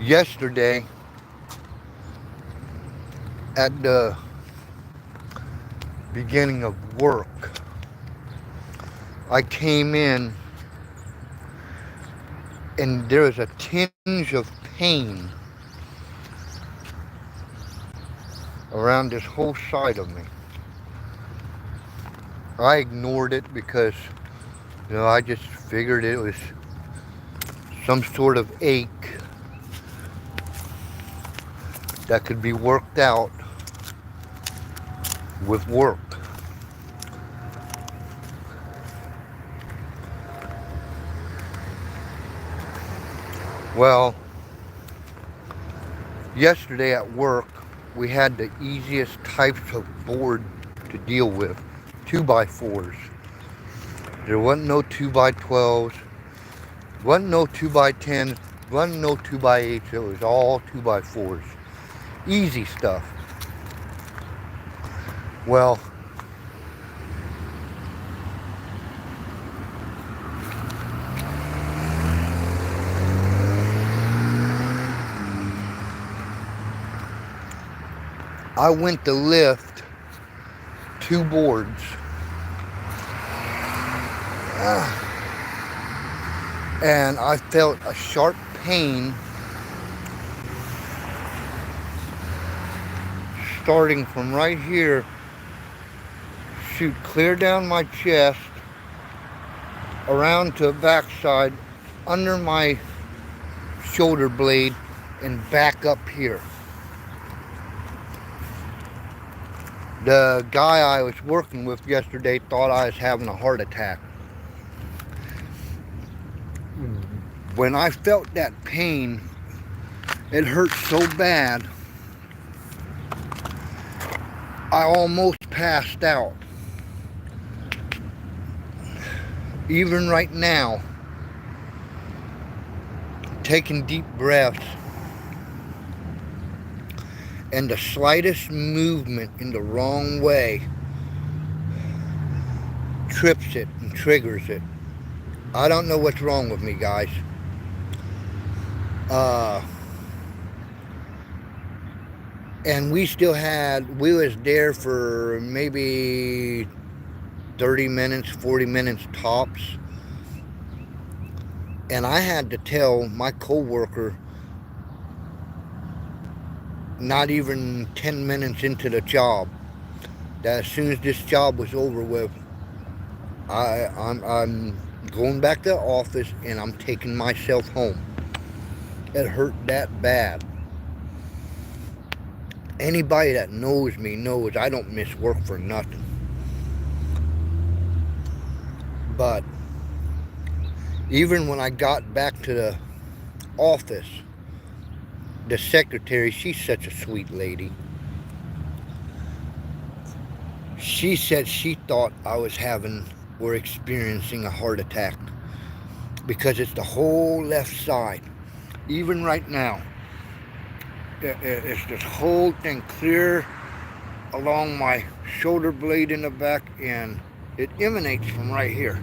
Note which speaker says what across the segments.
Speaker 1: Yesterday, at the beginning of work, I came in and there was a tinge of pain around this whole side of me. I ignored it because, I just figured it was some sort of ache that could be worked out with work. Well, yesterday at work, we had the easiest types of board to deal with, 2 by 4s. There wasn't no 2 by 12s, wasn't no 2 by 10s, wasn't no 2 by 8s, it was all 2 by 4s. Easy stuff. Well, I went to lift 2 boards. And I felt a sharp pain starting from right here, shoot clear down my chest, around to the backside, under my shoulder blade, and back up here. The guy I was working with yesterday thought I was having a heart attack. When I felt that pain, it hurt so bad, I almost passed out. Even right now, taking deep breaths, and the slightest movement in the wrong way trips it and triggers it. I don't know what's wrong with me, guys. And we was there for maybe 30 minutes, 40 minutes tops. And I had to tell my coworker, not even 10 minutes into the job, that as soon as this job was over with, I'm going back to the office and I'm taking myself home. It hurt that bad. Anybody that knows me knows I don't miss work for nothing. But even when I got back to the office, the secretary, she's such a sweet lady. She said she thought I was having or experiencing a heart attack because it's the whole left side. Even right now, it's this whole thing clear along my shoulder blade in the back, and it emanates from right here.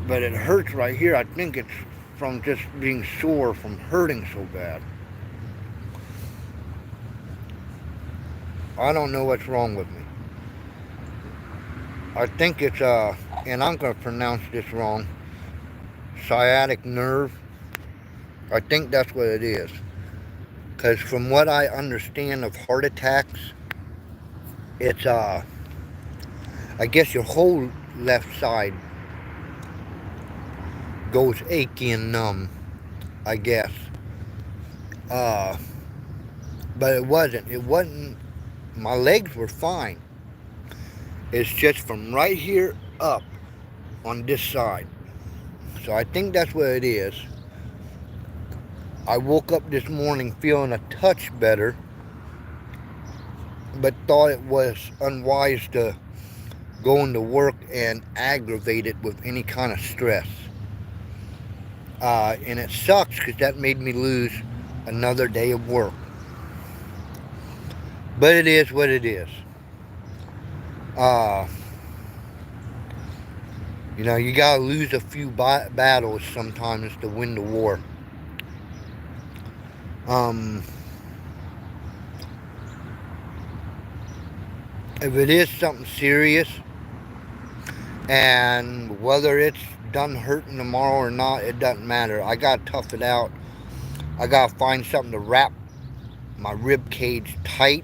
Speaker 1: But it hurts right here. I think it's from just being sore from hurting so bad. I don't know what's wrong with me. I think it's and I'm going to pronounce this wrong, sciatic nerve. I think that's what it is. Because from what I understand of heart attacks, it's I guess your whole left side goes achy and numb, I guess. But it wasn't, my legs were fine. It's just from right here up on this side. So I think that's what it is. I woke up this morning feeling a touch better, but thought it was unwise to go into work and aggravate it with any kind of stress. And it sucks because that made me lose another day of work. But it is what it is. You gotta lose a few battles sometimes to win the war. Um, if it is something serious, and whether it's done hurting tomorrow or not, it doesn't matter. I gotta tough it out. I gotta find something to wrap my rib cage tight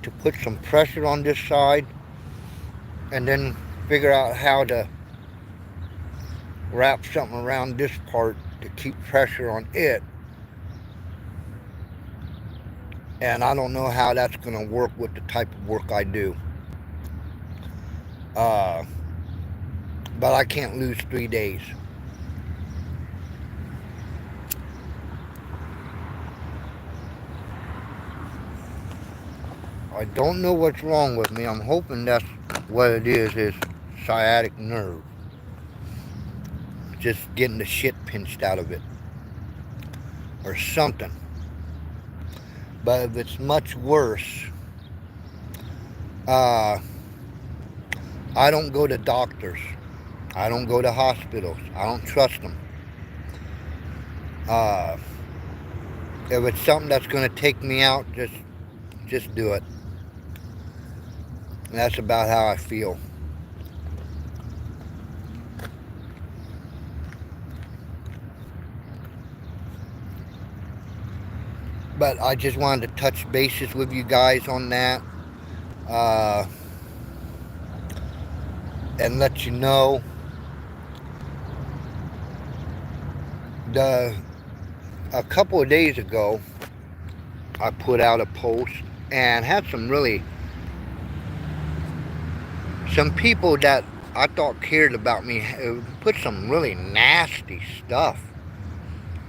Speaker 1: to put some pressure on this side, and then figure out how to wrap something around this part to keep pressure on it. And I don't know how that's going to work with the type of work I do. Uh, but I can't lose 3 days. I don't know what's wrong with me. I'm hoping that's what it is sciatic nerve. Just getting the shit pinched out of it. Or something. But if it's much worse, I don't go to doctors. I don't go to hospitals. I don't trust them. Uh, if it's something that's going to take me out, just do it. And that's about how I feel. But I just wanted to touch bases with you guys on that. Uh, and let you know a couple of days ago I put out a post and had some people that I thought cared about me put some really nasty stuff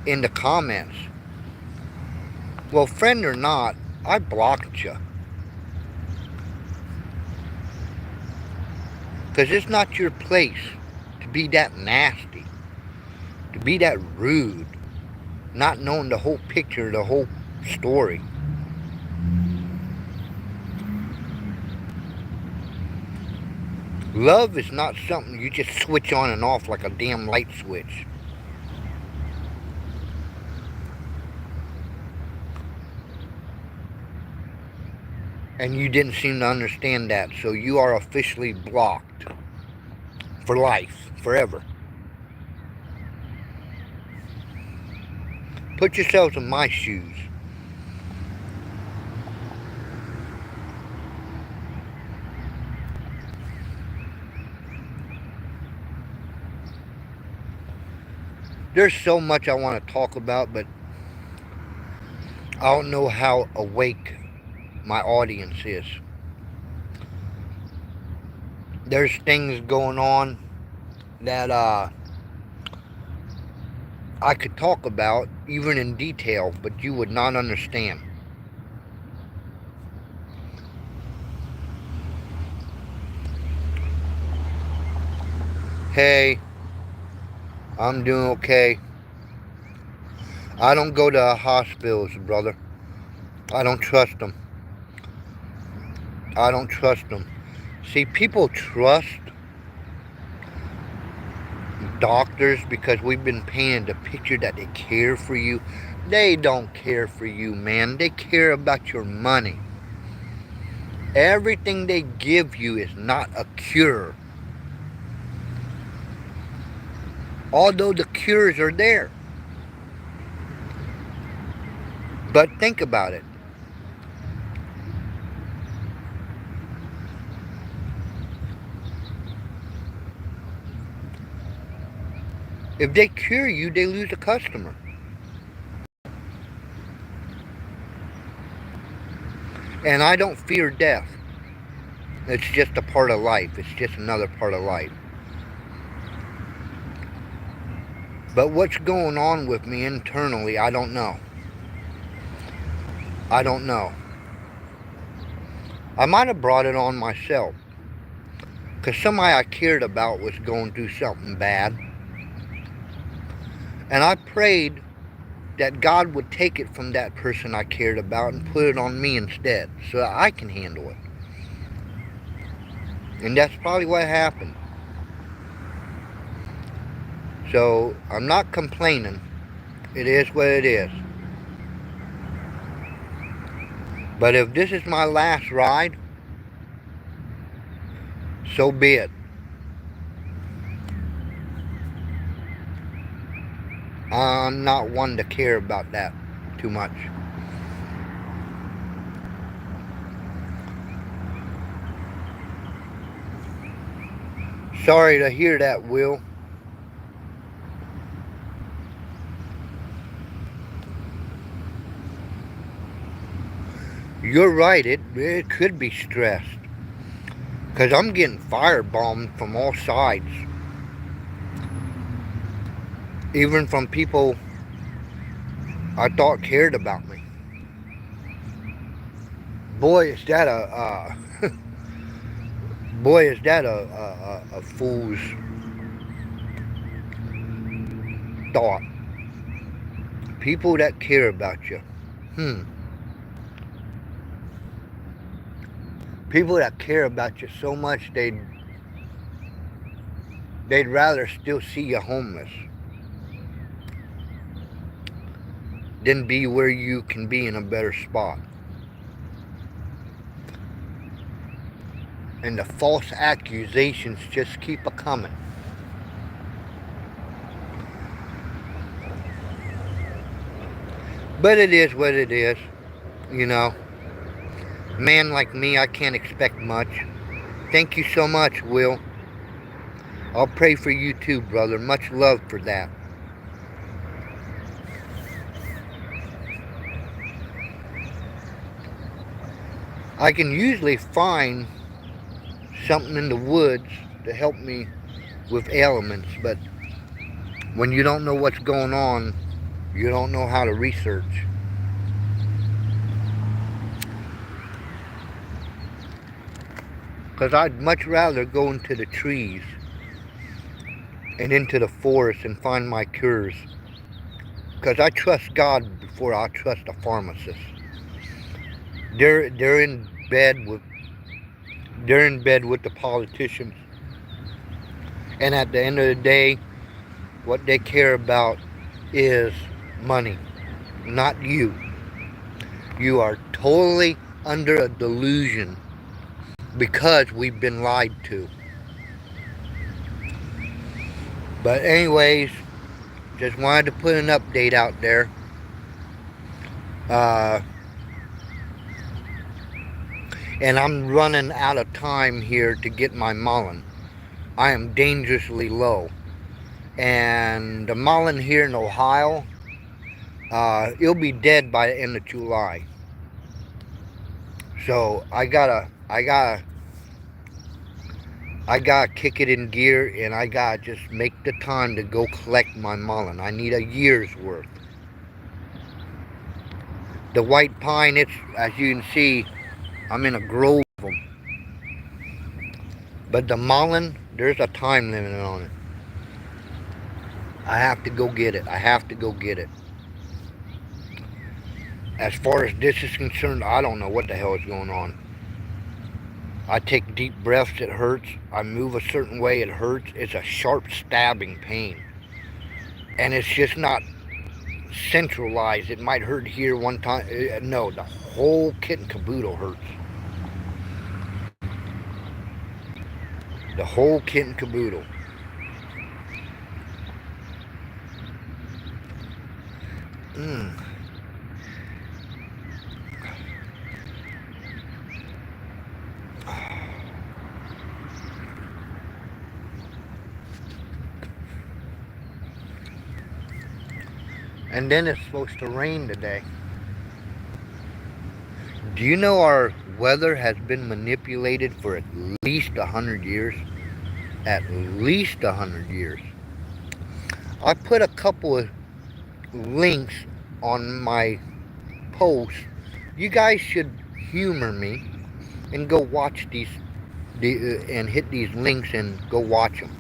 Speaker 1: in the comments. Well, friend or not, I blocked you. Because it's not your place to be that nasty, to be that rude, not knowing the whole picture, the whole story. Love is not something you just switch on and off like a damn light switch. And you didn't seem to understand that, so you are officially blocked. For life, forever. Put yourselves in my shoes. There's so much I want to talk about, but I don't know how awake my audience is. There's things going on that I could talk about, even in detail, but you would not understand. Hey, I'm doing okay. I don't go to hospitals, brother. I don't trust them. I don't trust them. See, people trust doctors because we've been painted a picture that they care for you. They don't care for you, man. They care about your money. Everything they give you is not a cure. Although the cures are there. But think about it. If they cure you, they lose a customer. And I don't fear death. It's just a part of life. It's just another part of life. But what's going on with me internally, I don't know. I don't know. I might have brought it on myself. Because somebody I cared about was going through something bad. And I prayed that God would take it from that person I cared about and put it on me instead, so that I can handle it. And that's probably what happened. So I'm not complaining. It is what it is. But if this is my last ride, so be it. I'm not one to care about that too much. Sorry to hear that, Will. You're right, it could be stressed. Because I'm getting firebombed from all sides. Even from people I thought cared about me. Boy, is that boy, is that a fool's thought. People that care about you. Hmm. People that care about you so much they'd rather still see you homeless than be where you can be in a better spot. And the false accusations just keep a coming. But it is what it is, you know. Man like me, I can't expect much. Thank you so much, Will. I'll pray for you too, brother. Much love for that. I can usually find something in the woods to help me with ailments, but when you don't know what's going on, you don't know how to research. Because I'd much rather go into the trees and into the forest and find my cures. Because I trust God before I trust a pharmacist. They're in bed with they're in bed with the politicians, and at the end of the day, what they care about is money, not you. You are totally under a delusion because we've been lied to. But anyways, just wanted to put an update out there. Uh, and I'm running out of time here to get my mullen. I am dangerously low. And the mullen here in Ohio, it'll be dead by the end of July. So I gotta kick it in gear, and I gotta just make the time to go collect my mullen. I need a year's worth. The white pine, it's, as you can see, I'm in a grove of them. But the mullen, there's a time limit on it. I have to go get it. I have to go get it. As far as this is concerned, I don't know what the hell is going on. I take deep breaths, it hurts. I move a certain way, it hurts. It's a sharp stabbing pain. And it's just not centralized. It might hurt here one time. No, the whole kit and caboodle hurts. The whole kit and caboodle. Mm. And then it's supposed to rain today. Do you know our weather has been manipulated for at least 100 years? At least 100 years. I put a couple of links on my post. You guys should humor me and go watch these and hit these links and go watch them.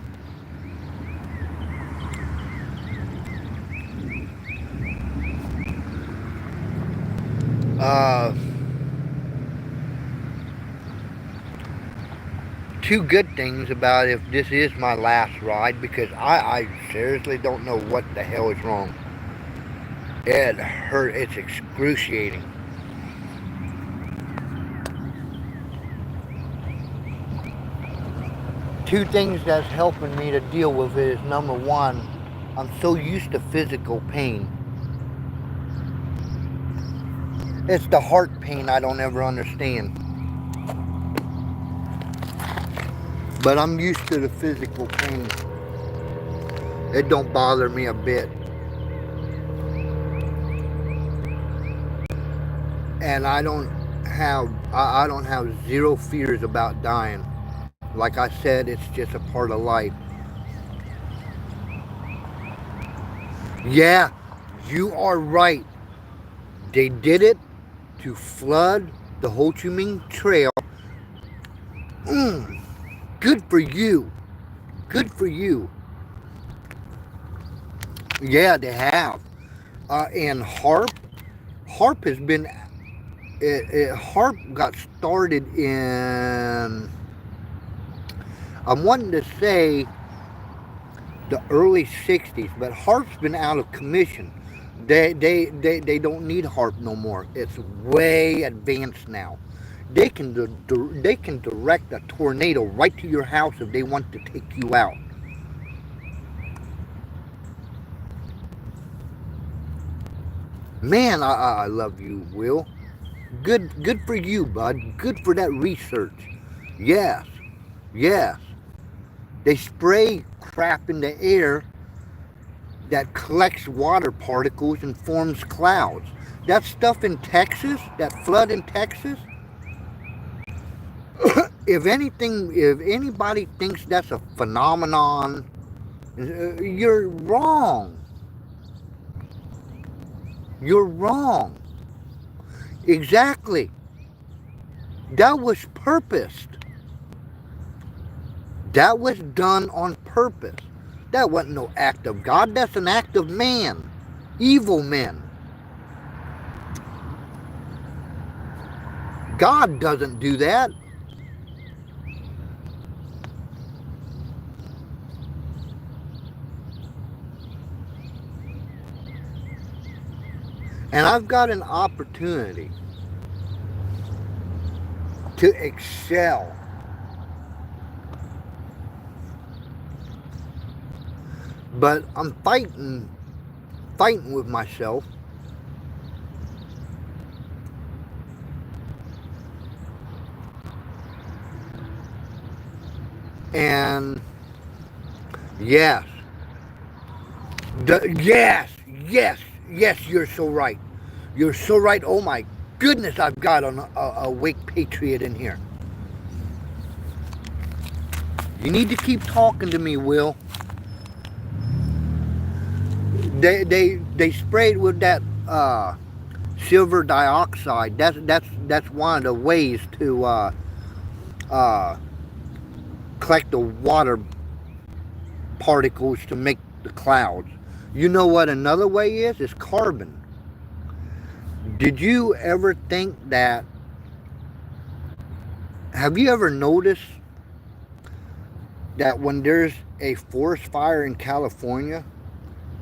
Speaker 1: Uh, Two good things about if this is my last ride, because I seriously don't know what the hell is wrong. It hurt. It's excruciating. two things that's helping me to deal with it is, number one, I'm so used to physical pain. It's the heart pain I don't ever understand. But I'm used to the physical pain. It don't bother me a bit. And I don't have zero fears about dying. Like I said, it's just a part of life. Yeah, you are right. They did it to flood the Ho Chi Minh Trail. Mm, good for you. Good for you. Yeah, they have. And HARP has been. HARP got started in. I'm wanting to say the early 60s, but HARP's been out of commission. They don't need HARP no more. It's way advanced now. They can direct a tornado right to your house if they want to take you out. Man, I love you, Will. Good for you, bud. Good for that research. Yes, yes. They spray crap in the air that collects water particles and forms clouds. That stuff in Texas, that flood in Texas, if anybody thinks that's a phenomenon, you're wrong. You're wrong. Exactly. That was purposed. That was done on purpose. That wasn't no act of God. That's an act of man. Evil men. God doesn't do that. And I've got an opportunity to excel. But I'm fighting with myself. And yes, yes, yes, yes, you're so right. You're so right. Oh my goodness, I've got a wake patriot in here. You need to keep talking to me, Will. They sprayed with that silver dioxide. That's one of the ways to uh, collect the water particles to make the clouds. You know what another way is? It's carbon. Did you ever think that? Have you ever noticed that when there's a forest fire in California,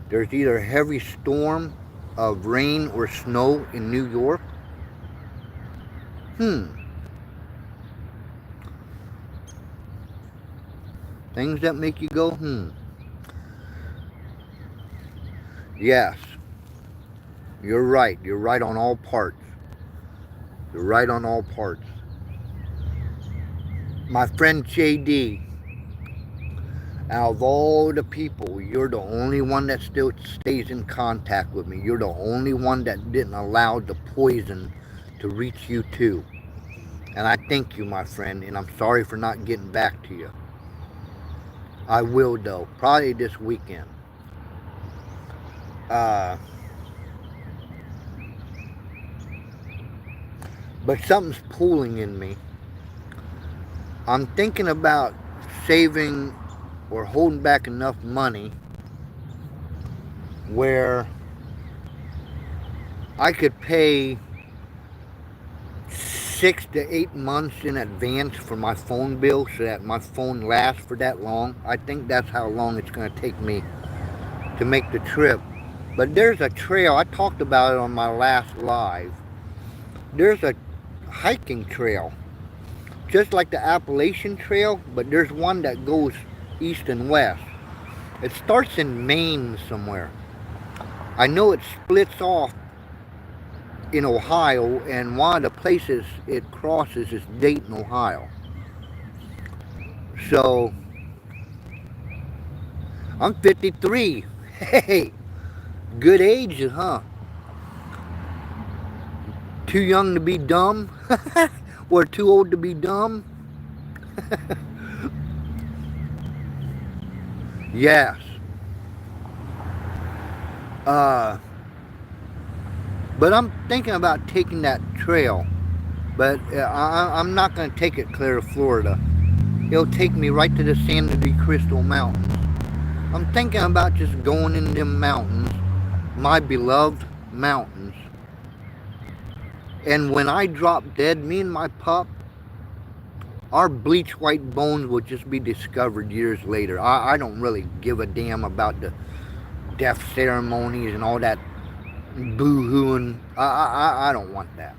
Speaker 1: there's either a heavy storm of rain or snow in New York? Things that make you go, Yes, you're right. You're right on all parts. You're right on all parts. My friend JD, out of all the people, you're the only one that still stays in contact with me. You're the only one that didn't allow the poison to reach you too. And I thank you, my friend, and I'm sorry for not getting back to you. I will, though, probably this weekend. Uh, but something's pulling in me. I'm thinking about saving or holding back enough money where I could pay 6 to 8 months in advance for my phone bill so that my phone lasts for that long. I think that's how long it's going to take me to make the trip. But there's a trail, I talked about it on my last live. There's a hiking trail just like the Appalachian Trail, but there's one that goes east and west. It starts in Maine somewhere. I know it splits off in Ohio, and one of the places it crosses is Dayton, Ohio. So I'm 53. Hey, good age, huh? Too young to be dumb? Or too old to be dumb? Yes. Uh, but I'm thinking about taking that trail. But I'm not going to take it clear to Florida. It'll take me right to the Sandy Crystal Mountains. I'm thinking about just going in them mountains, my beloved mountains. And when I drop dead, me and my pup, our bleach white bones will just be discovered years later. I don't really give a damn about the death ceremonies and all that boo-hooing. I don't want that.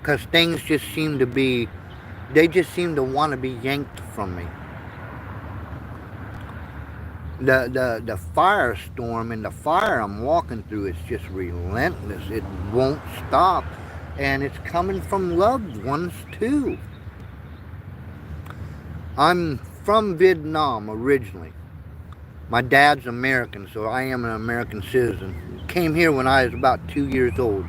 Speaker 1: Because things just seem to be, they just seem to want to be yanked from me. The firestorm and the fire I'm walking through is just relentless. It won't stop. And it's coming from loved ones too. I'm from Vietnam originally. My dad's American, so I am an American citizen. Came here when I was about 2 years old.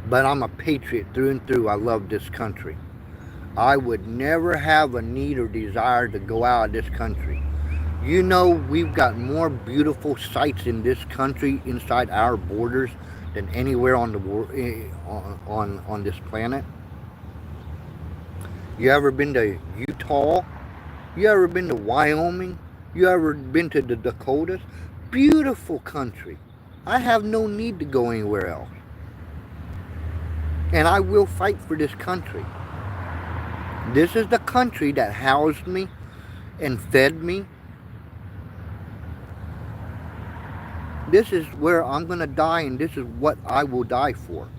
Speaker 1: But I'm a patriot through and through. I love this country. I would never have a need or desire to go out of this country. You know, we've got more beautiful sights in this country inside our borders than anywhere on the on this planet. You ever been to Utah? You ever been to Wyoming? You ever been to the Dakotas? Beautiful country. I have no need to go anywhere else. And I will fight for this country. This is the country that housed me and fed me. This is where I'm going to die, and this is what I will die for.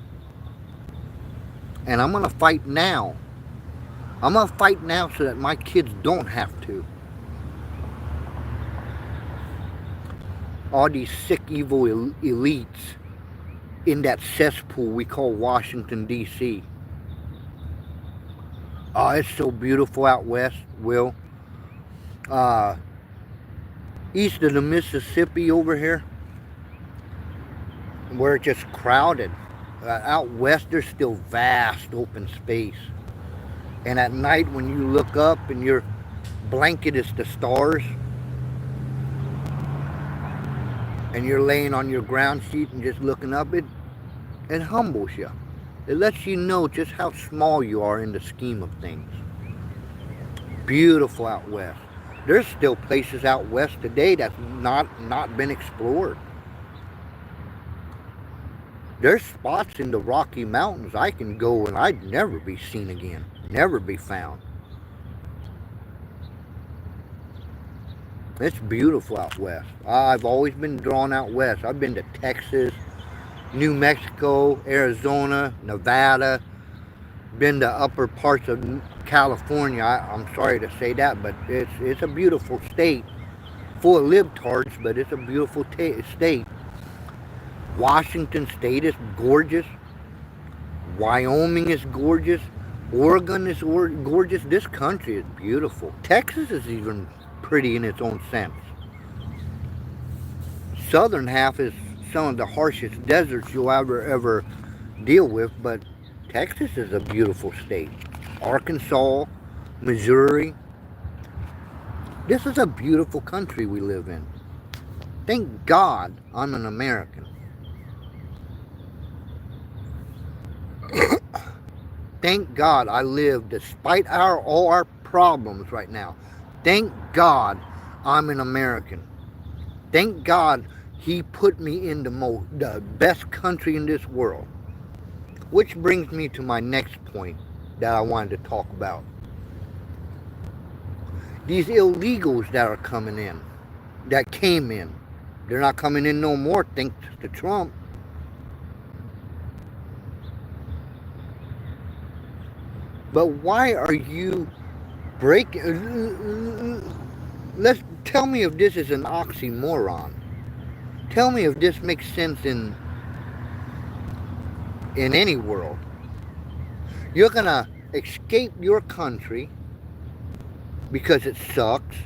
Speaker 1: And I'm going to fight now. I'm going to fight now so that my kids don't have to. All these sick, evil elites in that cesspool we call Washington, D.C. Oh, it's so beautiful out west, Will. East of the Mississippi over here, where it's just crowded. Out west, there's still vast open space. And at night, when you look up and your blanket is the stars, and you're laying on your ground sheet and just looking up, it humbles you. It lets you know just how small you are in the scheme of things. Beautiful out west. There's still places out west today that's not been explored. There's spots in the Rocky Mountains I can go and I'd never be seen again. Never be found. It's beautiful out west. I've always been drawn out west. I've been to Texas, New Mexico, Arizona, Nevada, been to upper parts of California. I'm sorry to say that, but it's a beautiful state, full of libtards, but it's a beautiful state. Washington State is gorgeous. Wyoming is gorgeous. Oregon is gorgeous. This country is beautiful. Texas is even pretty in its own sense. Southern half is some of the harshest deserts you'll ever deal with, but Texas is a beautiful state. Arkansas, Missouri. This is a beautiful country we live in. Thank God I'm an American. Thank God I live despite all our problems right now. Thank God I'm an American. Thank God He put me in the best country in this world. Which brings me to my next point that I wanted to talk about. These illegals that are coming in. that came in. They're not coming in no more thanks to Trump. But why are you breaking? Let's tell me if this is an oxymoron. Tell me if this makes sense in any world. You're gonna escape your country because it sucks,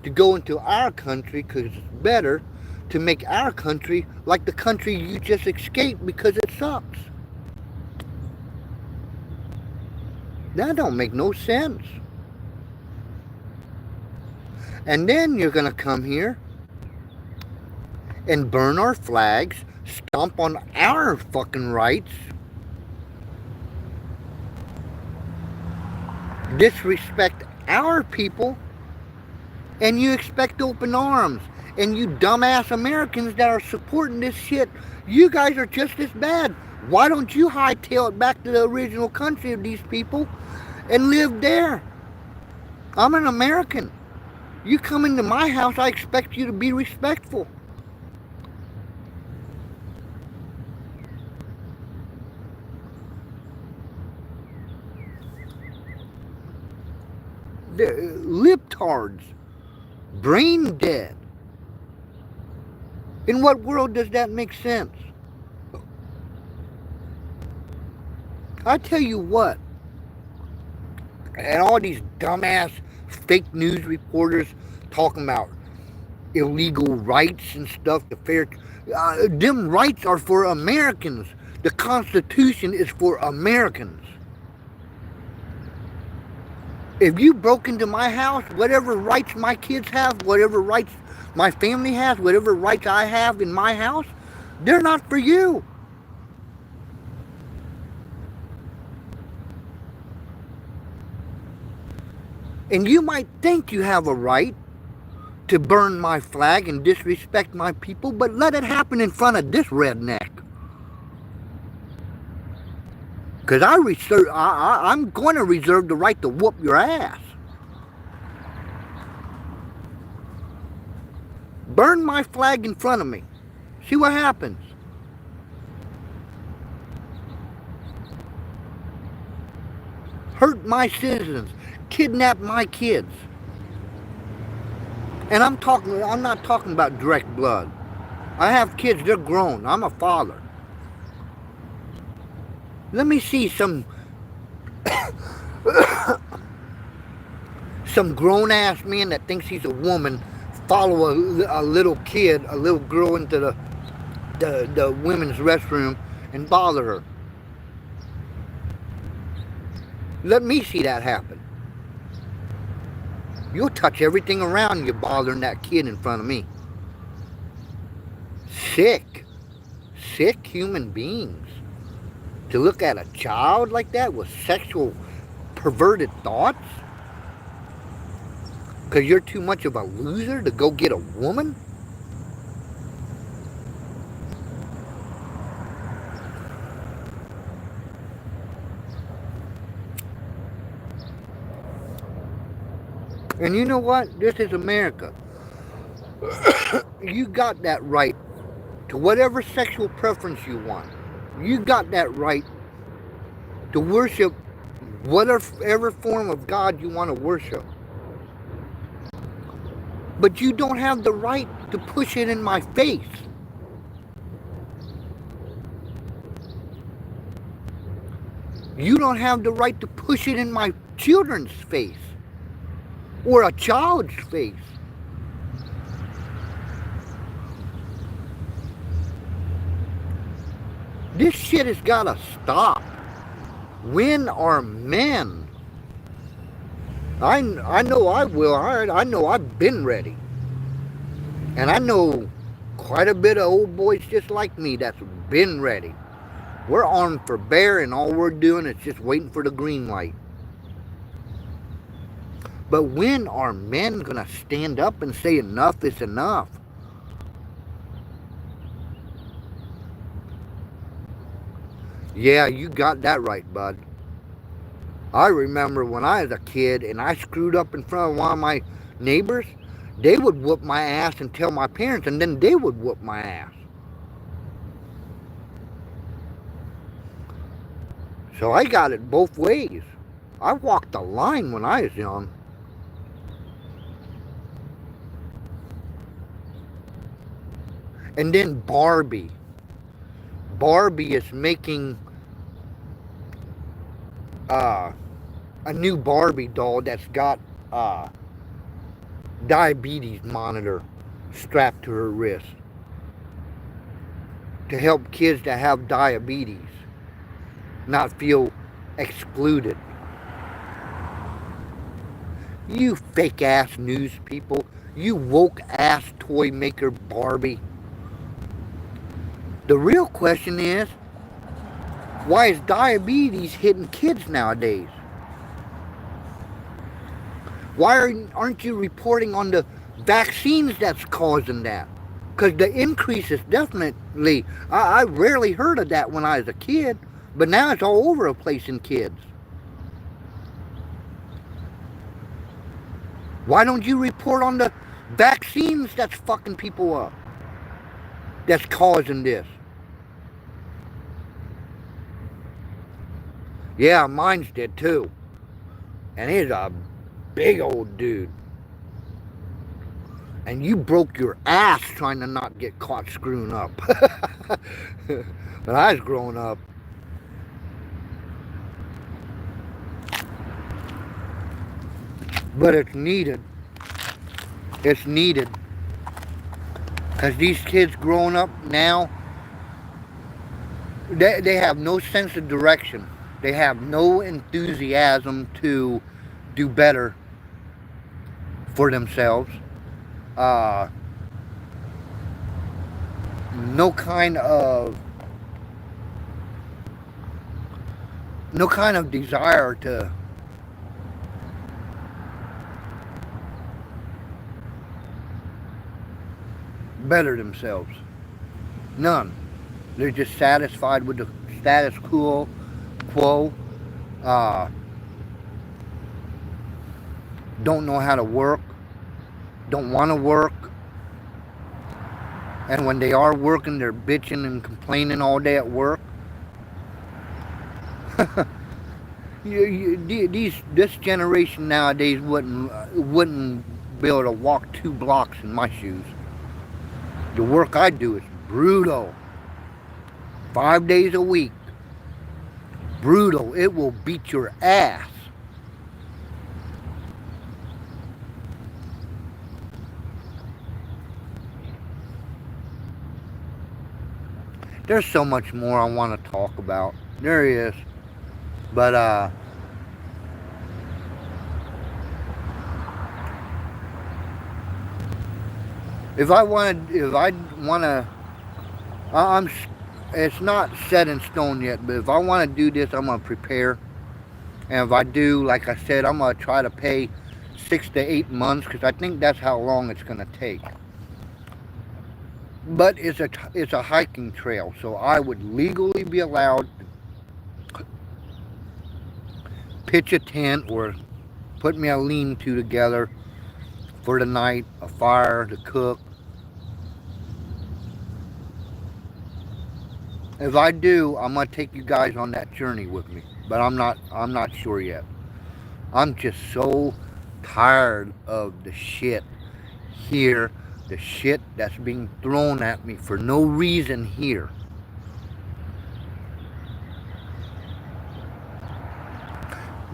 Speaker 1: to go into our country because it's better, to make our country like the country you just escaped because it sucks. That don't make no sense. And then you're gonna come here and burn our flags, stomp on our fucking rights, disrespect our people, and you expect open arms. And you dumbass Americans that are supporting this shit, you guys are just as bad. Why don't you hightail it back to the original country of these people and live there? I'm an American. You come into my house, I expect you to be respectful. The libtards, brain dead. In what world does that make sense? I tell you what, and all these dumbass fake news reporters talking about illegal rights and stuff, them rights are for Americans. The Constitution is for Americans. If you broke into my house, whatever rights my kids have, whatever rights my family has, whatever rights I have in my house, they're not for you. And you might think you have a right to burn my flag and disrespect my people, but let it happen in front of this redneck. Because I'm going to reserve the right to whoop your ass. Burn my flag in front of me. See what happens. Hurt my citizens. Kidnap my kids. And I'm not talking about direct blood. I have kids, they're grown. I'm a father. Let me see some grown-ass man that thinks he's a woman follow a little kid, a little girl into the women's restroom and bother her. Let me see that happen. You'll touch everything around you bothering that kid in front of me. Sick human beings. To look at a child like that with sexual perverted thoughts because you're too much of a loser to go get a woman? And you know what? This is America. You got that right to whatever sexual preference you want. You got that right to worship whatever form of God you want to worship. But you don't have the right to push it in my face. You don't have the right to push it in my children's face or a child's face. This shit has got to stop. When are men? I know I will. I know I've been ready. And I know quite a bit of old boys just like me that's been ready. We're armed for bear and all we're doing is just waiting for the green light. But when are men going to stand up and say enough is enough? Yeah, you got that right, bud. I remember when I was a kid and I screwed up in front of one of my neighbors. They would whoop my ass and tell my parents, and then they would whoop my ass. So I got it both ways. I walked the line when I was young. And then Barbie. Barbie is making uh, a new Barbie doll that's got diabetes monitor strapped to her wrist to help kids that have diabetes not feel excluded. You fake ass news people, you woke ass toy maker Barbie. The real question is, why is diabetes hitting kids nowadays? Why aren't you reporting on the vaccines that's causing that? Because the increase is definitely, I rarely heard of that when I was a kid, but now it's all over the place in kids. Why don't you report on the vaccines that's fucking people up? That's causing this. Yeah, mine's did too. And he's a big old dude. And you broke your ass trying to not get caught screwing up. When I was growing up. But it's needed. It's needed. Because these kids growing up now, they have no sense of direction. They have no enthusiasm to do better for themselves. No kind of desire to better themselves. None. They're just satisfied with the status quo. Don't know how to work. Don't want to work. And when they are working, they're bitching and complaining all day at work. This generation nowadays wouldn't be able to walk 2 blocks in my shoes. The work I do is brutal. 5 days a week. Brutal. It will beat your ass. There's so much more I want to talk about. There is. But if I want to, it's not set in stone yet, but if I want to do this, I'm going to prepare. And if I do, like I said, I'm going to try to pay 6 to 8 months, because I think that's how long it's going to take. But it's a hiking trail, so I would legally be allowed to pitch a tent or put me a lean-to together for the night, a fire to cook. If I do, I'm gonna take you guys on that journey with me, but I'm not sure yet. I'm just so tired of the shit here, the shit that's being thrown at me for no reason here.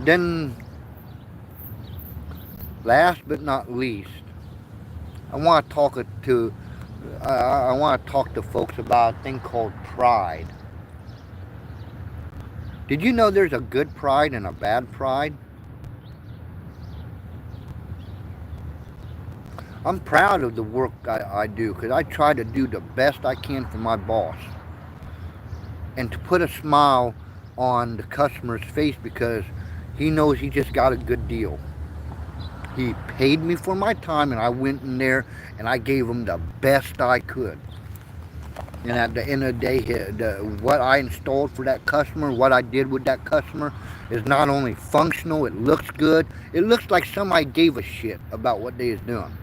Speaker 1: Then, last but not least, I want to talk to folks about a thing called pride. Did you know there's a good pride and a bad pride? I'm proud of the work I do, because I try to do the best I can for my boss and to put a smile on the customer's face, because he knows he just got a good deal. He paid me for my time, and I went in there and I gave him the best I could. And at the end of the day, what I installed for that customer, what I did with that customer, is not only functional, it looks good. It looks like somebody gave a shit about what they was doing.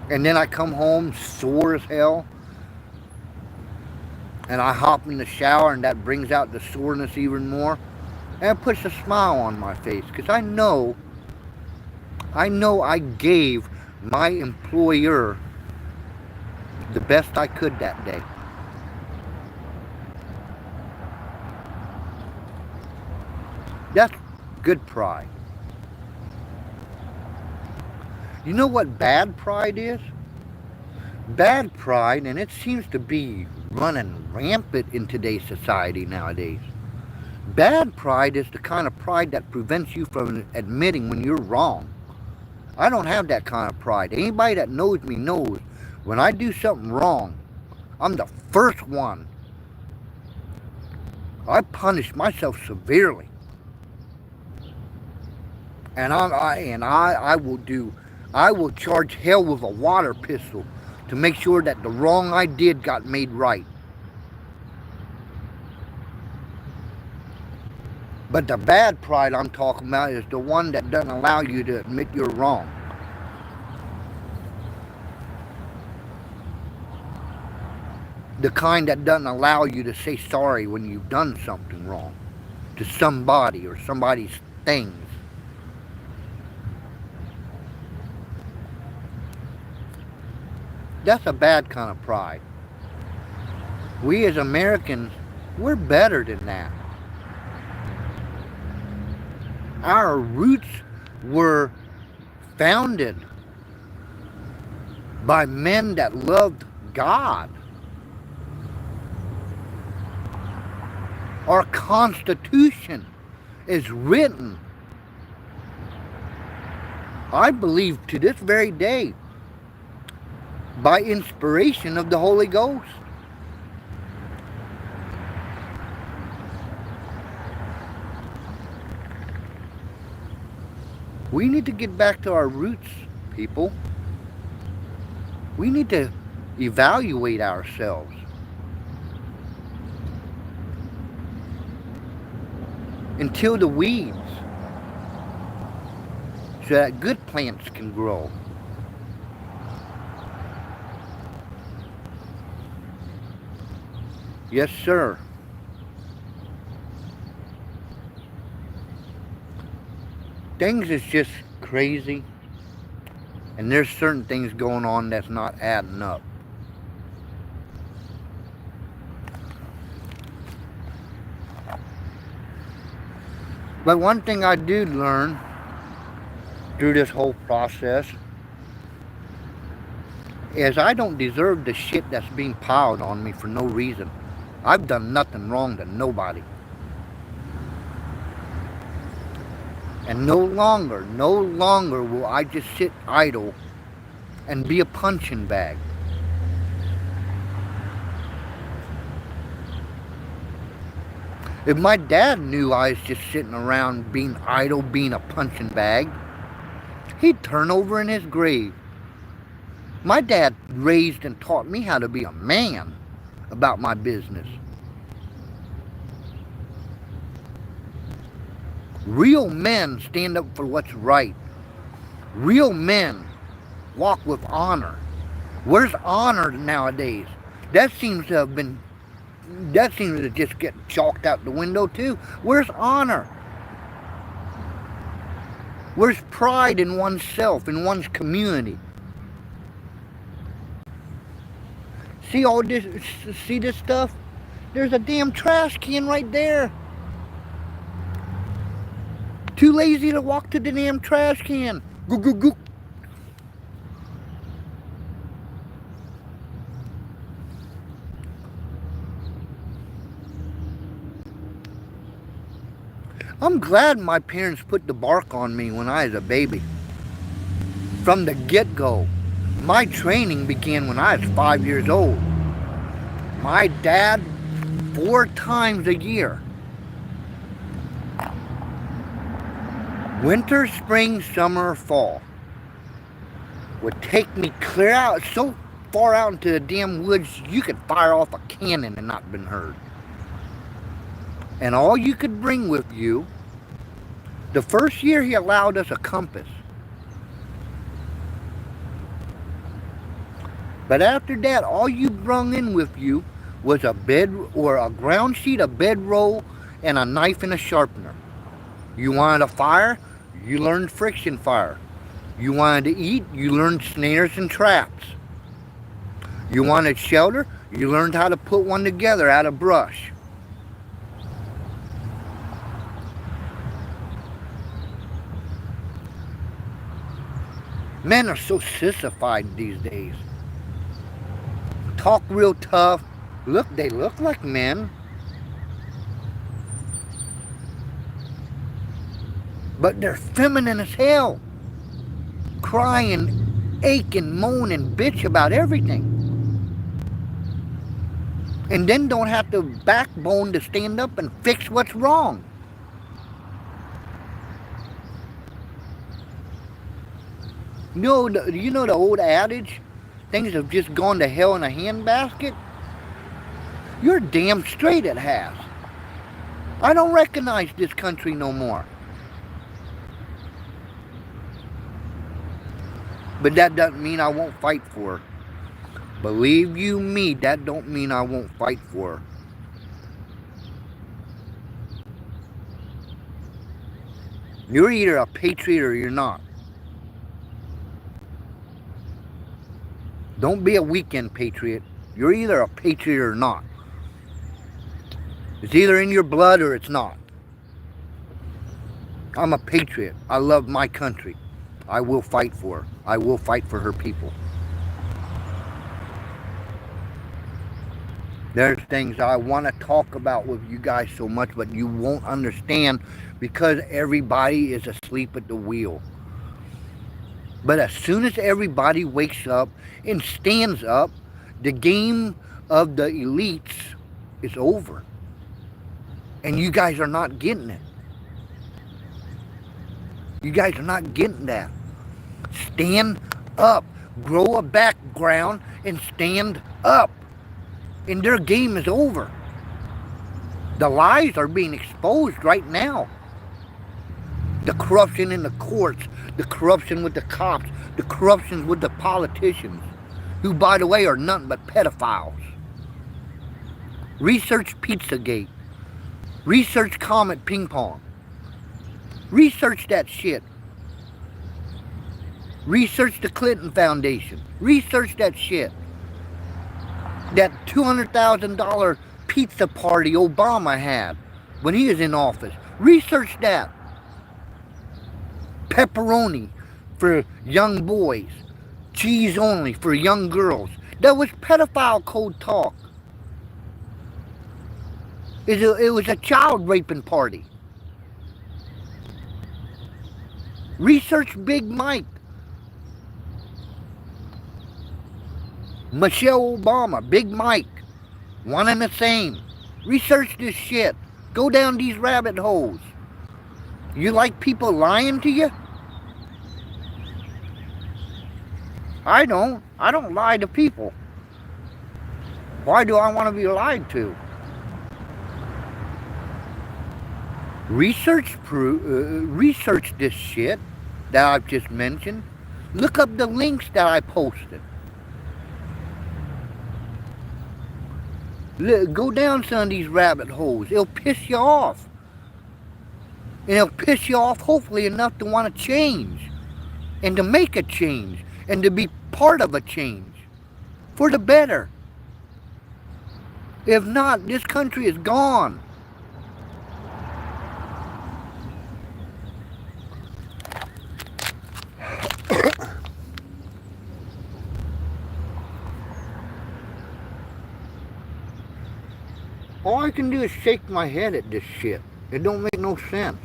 Speaker 1: And then I come home sore as hell, and I hop in the shower, and that brings out the soreness even more. And it puts a smile on my face because I gave my employer the best I could that day. That's good pride. You know what bad pride is? Bad pride, and it seems to be running rampant in today's society nowadays. Bad pride is the kind of pride that prevents you from admitting when you're wrong. I don't have that kind of pride. Anybody that knows me knows when I do something wrong, I'm the first one. I punish myself severely. And I will charge hell with a water pistol to make sure that the wrong I did got made right. But the bad pride I'm talking about is the one that doesn't allow you to admit you're wrong. The kind that doesn't allow you to say sorry when you've done something wrong to somebody or somebody's things. That's a bad kind of pride. We as Americans, we're better than that. Our roots were founded by men that loved God. Our Constitution is written, I believe to this very day, by inspiration of the Holy Ghost. We need to get back to our roots, people. We need to evaluate ourselves. Until the weeds, so that good plants can grow. Yes, sir. Things is just crazy, and there's certain things going on that's not adding up. But one thing I did learn through this whole process is I don't deserve the shit that's being piled on me for no reason. I've done nothing wrong to nobody. And no longer will I just sit idle and be a punching bag. If my dad knew I was just sitting around being idle, being a punching bag, he'd turn over in his grave. My dad raised and taught me how to be a man about my business. Real men stand up for what's right. Real men walk with honor. Where's honor nowadays? That seems to just get chalked out the window too. Where's honor? Where's pride in oneself, in one's community? See all this? See this stuff? There's a damn trash can right there. Too lazy to walk to the damn trash can. Goo goo goo. I'm glad my parents put the bark on me when I was a baby. From the get-go. My training began when I was 5 years old. My dad, 4 times a year, winter, spring, summer, fall, would take me clear out, so far out into the damn woods you could fire off a cannon and not been heard. And all you could bring with you, the first year he allowed us a compass. But after that, all you brung in with you was a bed or a ground sheet, a bedroll, and a knife and a sharpener. You wanted a fire, you learned friction fire. You wanted to eat, you learned snares and traps. You wanted shelter, you learned how to put one together out of brush. Men are so sissified these days. Talk real tough. Look, they look like men. But they're feminine as hell. Crying, aching, moaning, bitch about everything. And then don't have the backbone to stand up and fix what's wrong. You know the old adage? Things have just gone to hell in a handbasket? You're damn straight it has. I don't recognize this country no more. But that doesn't mean I won't fight for her. Believe you me, that don't mean I won't fight for her. You're either a patriot or you're not. Don't be a weekend patriot. You're either a patriot or not. It's either in your blood or it's not. I'm a patriot. I love my country. I will fight for her. I will fight for her people. There's things I want to talk about with you guys so much, but you won't understand because everybody is asleep at the wheel. But as soon as everybody wakes up and stands up, the game of the elites is over. And you guys are not getting it. You guys are not getting that. Stand up. Grow a background and stand up. And their game is over. The lies are being exposed right now. The corruption in the courts, the corruption with the cops, the corruption with the politicians, who, by the way, are nothing but pedophiles. Research Pizzagate. Research Comet Ping Pong. Research that shit. Research the Clinton Foundation. Research that shit. That $200,000 pizza party Obama had when he was in office. Research that. Pepperoni for young boys. Cheese only for young girls. That was pedophile code talk. It was a child raping party. Research Big Mike. Michelle Obama, Big Mike. One and the same. Research this shit. Go down these rabbit holes. You like people lying to you? I don't. I don't lie to people. Why do I want to be lied to? Research this shit that I've just mentioned. Look up the links that I posted. Go down some of these rabbit holes. It'll piss you off. And it'll piss you off hopefully enough to want to change. And to make a change. And to be part of a change. For the better. If not, this country is gone. All I can do is shake my head at this shit. It don't make no sense.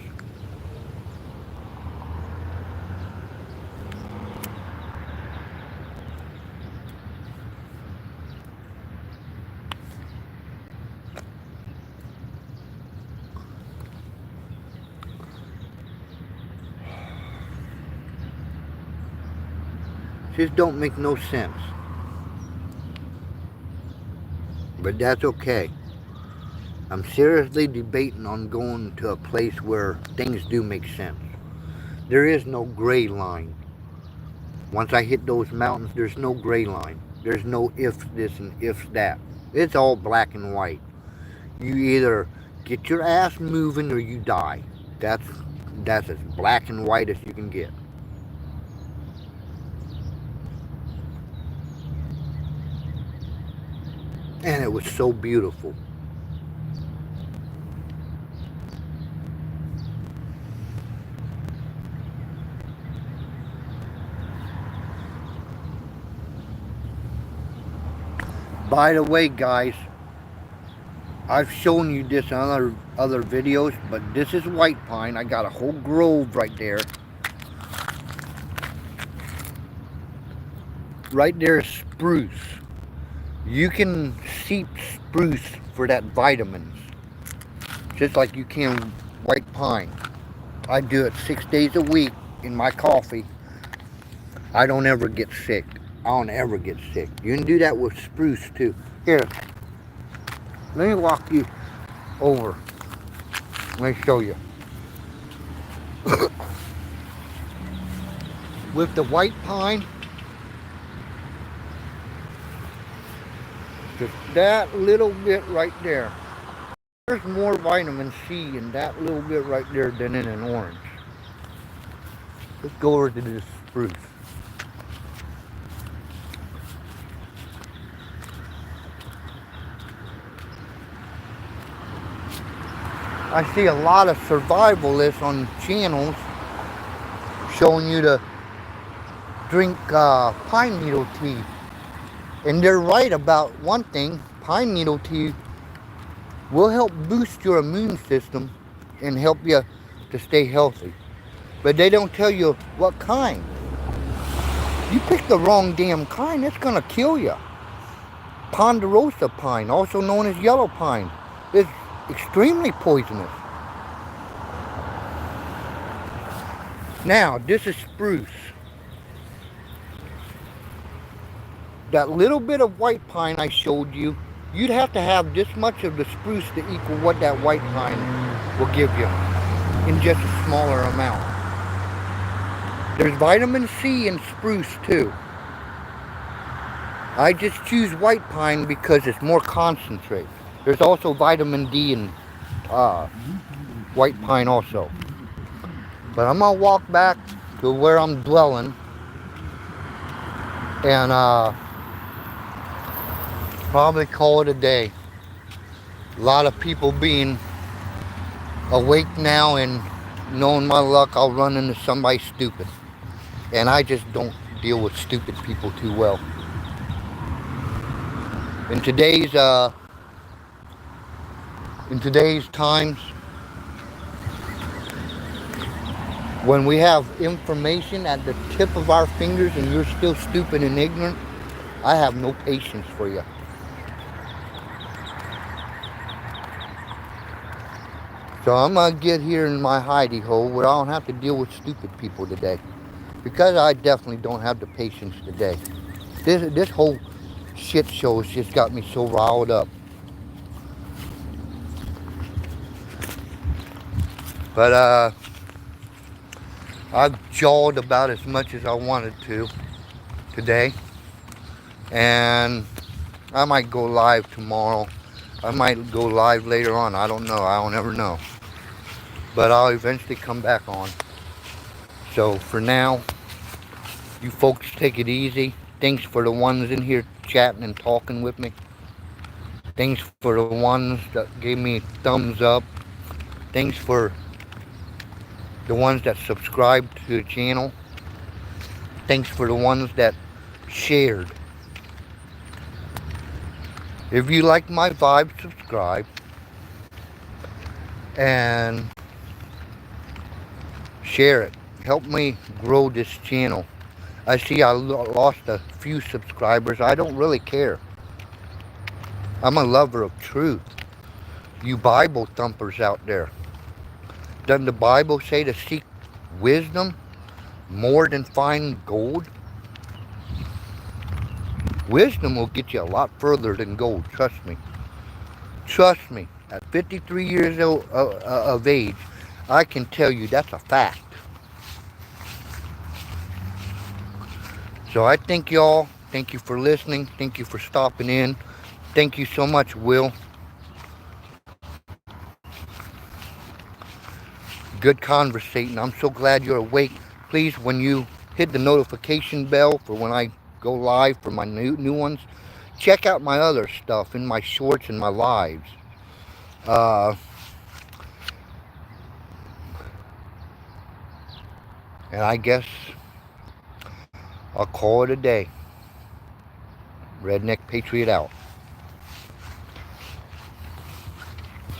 Speaker 1: Just don't make no sense. But that's okay. I'm seriously debating on going to a place where things do make sense. There is no gray line. Once I hit those mountains, there's no gray line. There's no if this and if that. It's all black and white. You either get your ass moving or you die. That's that's as black and white as you can get. And it was so beautiful. By the way, guys, I've shown you this in other videos, but this is white pine. I got a whole grove right there. Right there is spruce. You can seep spruce for that vitamins, just like you can white pine. I do it 6 days a week in my coffee. I don't ever get sick. I don't ever get sick. You can do that with spruce too. Here, let me walk you over. Let me show you. With the white pine, just that little bit right there. There's more vitamin C in that little bit right there than in an orange. Let's go over to this spruce. I see a lot of survivalists on channels showing you to drink pine needle tea. And they're right about one thing. Pine needle tea will help boost your immune system and help you to stay healthy. But they don't tell you what kind. You pick the wrong damn kind, it's gonna kill you. Ponderosa pine, also known as yellow pine, is extremely poisonous. Now, this is spruce. That little bit of white pine I showed you, you'd have to have this much of the spruce to equal what that white pine will give you in just a smaller amount. There's vitamin C in spruce too. I just choose white pine because it's more concentrate. There's also vitamin D in white pine also. But I'm gonna walk back to where I'm dwelling and probably call it a day. A lot of people being awake now and knowing my luck, I'll run into somebody stupid. And I just don't deal with stupid people too well. In today's times, when we have information at the tip of our fingers and you're still stupid and ignorant, I have no patience for you. So I'm gonna get here in my hidey hole where I don't have to deal with stupid people today, because I definitely don't have the patience today. This whole shit show has just got me so riled up. But I've jawed about as much as I wanted to today, and I might go live tomorrow. I might go live later on. I don't know. I don't ever know. But I'll eventually come back on. So for now, you folks take it easy. Thanks for the ones in here chatting and talking with me. Thanks for the ones that gave me thumbs up. Thanks for the ones that subscribed to the channel. Thanks for the ones that shared. If you like my vibe, subscribe. And share it. Help me grow this channel. I see I lost a few subscribers. I don't really care. I'm a lover of truth. You Bible thumpers out there. Doesn't the Bible say to seek wisdom more than find gold? Wisdom will get you a lot further than gold, trust me. Trust me, at 53 years of age, I can tell you that's a fact. So I thank y'all Thank you for listening. Thank you for stopping in. Thank you so much, Will. Good conversating. I'm so glad you're awake. Please, when you hit the notification bell for when I go live for my new ones, check out my other stuff in my shorts and my lives. Uh, and I guess I'll call it a day. Redneck Patriot out.